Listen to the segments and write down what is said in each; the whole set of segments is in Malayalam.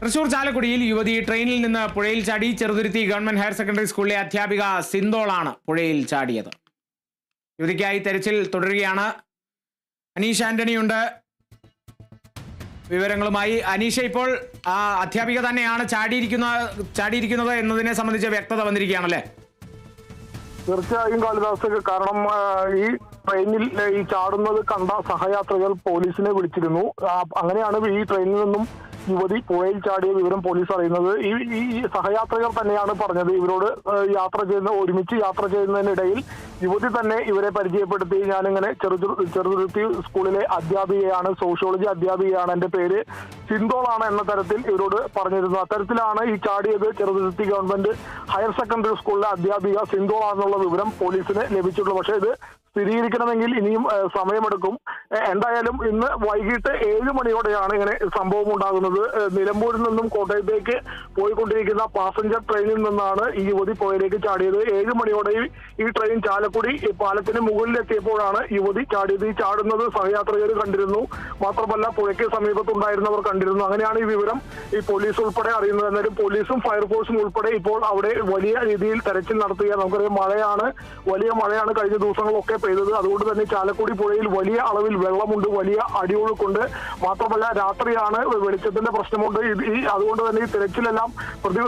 തൃശൂർ ചാലക്കുടിയിൽ യുവതി ട്രെയിനിൽ നിന്ന് പുഴയിൽ ചാടി. ചെറുതുരുത്തി ഗവൺമെന്റ് ഹയർ സെക്കൻഡറി സ്കൂളിലെ അധ്യാപിക സിന്തോളാണ് പുഴയിൽ ചാടിയത്. യുവതിക്കായി തെരച്ചിൽ തുടരുകയാണ്. അനീഷ ആന്റണിയുണ്ട് വിവരങ്ങളുമായി. അനീഷ, ഇപ്പോൾ ആ അധ്യാപിക തന്നെയാണ് ചാടിയിരിക്കുന്നത് എന്നതിനെ സംബന്ധിച്ച് വ്യക്തത വന്നിരിക്കുകയാണല്ലേ? തീർച്ചയായും കാളിദാസ്, കാരണം ഈ ട്രെയിനിൽ ഈ ചാടുന്നത് കണ്ട സഹയാത്രികർ പോലീസിനെ വിളിച്ചിരുന്നു. അങ്ങനെയാണ് ഈ ട്രെയിനിൽ നിന്നും യുവതി പുഴയിൽ ചാടിയ വിവരം പോലീസ് അറിയുന്നത്. ഈ സഹയാത്രികർ തന്നെയാണ് പറഞ്ഞത് ഇവരോട് ഒരുമിച്ച് യാത്ര ചെയ്യുന്നതിനിടയിൽ യുവതി തന്നെ ഇവരെ പരിചയപ്പെടുത്തി. ഞാനിങ്ങനെ ചെറുതുരുത്തി സ്കൂളിലെ അധ്യാപികയാണ്, സോഷ്യോളജി അധ്യാപികയാണ്, എന്റെ പേര് സിന്തോളാണ് എന്ന തരത്തിൽ ഇവരോട് പറഞ്ഞിരുന്നു. അത്തരത്തിലാണ് ഈ ചാടിയത് ചെറുതുരുത്തി ഗവൺമെന്റ് ഹയർ സെക്കൻഡറി സ്കൂളിലെ അധ്യാപിക സിന്തോളാണെന്നുള്ള വിവരം പോലീസിന് ലഭിച്ചിട്ടുള്ളൂ. പക്ഷേ ഇത് സ്ഥിരീകരിക്കണമെങ്കിൽ ഇനിയും സമയമെടുക്കും. എന്തായാലും ഇന്ന് വൈകിട്ട് 7 മണിയോടെയാണ് ഇങ്ങനെ സംഭവം ഉണ്ടാകുന്നത്. നിലമ്പൂരിൽ നിന്നും കോട്ടയത്തേക്ക് പോയിക്കൊണ്ടിരിക്കുന്ന പാസഞ്ചർ ട്രെയിനിൽ നിന്നാണ് ഈ യുവതി പുഴയിലേക്ക് ചാടിയത്. 7 മണിയോടെ ഈ ട്രെയിൻ ചാലക്കുടി പാലത്തിന് മുകളിലെത്തിയപ്പോഴാണ് യുവതി ചാടിയത്. ഈ ചാടുന്നത് സഹയാത്രികർ കണ്ടിരുന്നു, മാത്രമല്ല പുഴയ്ക്ക് സമീപത്തുണ്ടായിരുന്നവർ കണ്ടിരുന്നു. അങ്ങനെയാണ് ഈ വിവരം ഈ പോലീസ് ഉൾപ്പെടെ അറിയുന്നത്. എന്നാലും പോലീസും ഫയർഫോഴ്സും ഉൾപ്പെടെ ഇപ്പോൾ അവിടെ വലിയ രീതിയിൽ തെരച്ചിൽ നടത്തുകയാണ്. നമുക്കറിയാം, വലിയ മഴയാണ് കഴിഞ്ഞ ദിവസങ്ങളൊക്കെ പെയ്തത്. അതുകൊണ്ട് തന്നെ ചാലക്കുടി പുഴയിൽ വലിയ അളവിൽ വെള്ളമുണ്ട്, വലിയ അടിയൊഴുക്കുണ്ട്. മാത്രമല്ല രാത്രിയാണ്, വെളിച്ചത്തിന്റെ പ്രശ്നമുണ്ട്. അതുകൊണ്ട് തന്നെ ഈ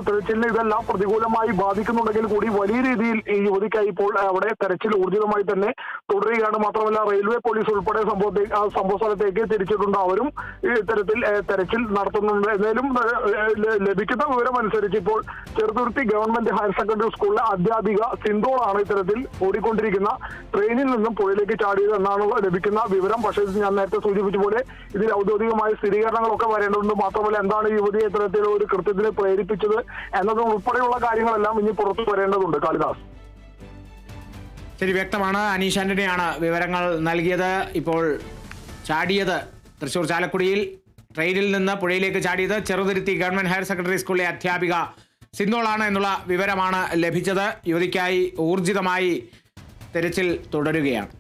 തെരച്ചിലിനെ ഇതെല്ലാം പ്രതികൂലമായി ബാധിക്കുന്നുണ്ടെങ്കിൽ കൂടി വലിയ രീതിയിൽ ഈ യുവതിക്കായി ഇപ്പോൾ അവിടെ തെരച്ചിൽ ഊർജിതമായി തന്നെ തുടരുകയാണ്. മാത്രമല്ല റെയിൽവേ പോലീസ് ഉൾപ്പെടെ സംഭവ സ്ഥലത്തേക്ക് തിരിച്ചിട്ടുണ്ട്. അവരും ഇത്തരത്തിൽ തെരച്ചിൽ നടത്തുന്നുണ്ട്. എന്നാലും ലഭിക്കുന്ന വിവരം അനുസരിച്ച് ഇപ്പോൾ ചെറുതുരുത്തി ഗവൺമെന്റ് ഹയർ സെക്കൻഡറി സ്കൂളിലെ അധ്യാപിക സിന്തോളാണ് ഇത്തരത്തിൽ ഓടിക്കൊണ്ടിരിക്കുന്ന ട്രെയിനിൽ നിന്നും പുഴയിലേക്ക് ചാടിയത് എന്നാണ് ലഭിക്കുന്ന വിവരം. പക്ഷേ ഞാൻ നേരത്തെ സൂചിപ്പിച്ച പോലെ ഇതിൽ ഔദ്യോഗികമായ സ്ഥിരീകരണങ്ങളൊക്കെ വരേണ്ടതുണ്ട്. മാത്രമല്ല എന്താണ് യുവതിയെ ഇത്തരത്തിലുള്ള ഒരു കൃത്യത്തിന് പ്രേരിപ്പിച്ചത് എന്നതും ഉൾപ്പെടെയുള്ള കാര്യങ്ങളെല്ലാം ഇനി പുറത്തു വരേണ്ടതുണ്ട്. കാളിദാസ്, ശരി, വ്യക്തമാണ്. അനീഷ് ആന്റണിയാണ് വിവരങ്ങൾ നൽകിയത്. ഇപ്പോൾ ചാടിയത് തൃശൂർ ചാലക്കുടിയിൽ ട്രെയിനിൽ നിന്ന് പുഴയിലേക്ക് ചാടിയത് ചെറുതുരുത്തി ഗവൺമെന്റ് ഹയർ സെക്കൻഡറി സ്കൂളിലെ അധ്യാപിക സിന്തോളാണ് എന്നുള്ള വിവരമാണ് ലഭിച്ചത്. യുവതിക്കായി ഊർജിതമായി തെരച്ചിൽ തുടരുകയാണ്.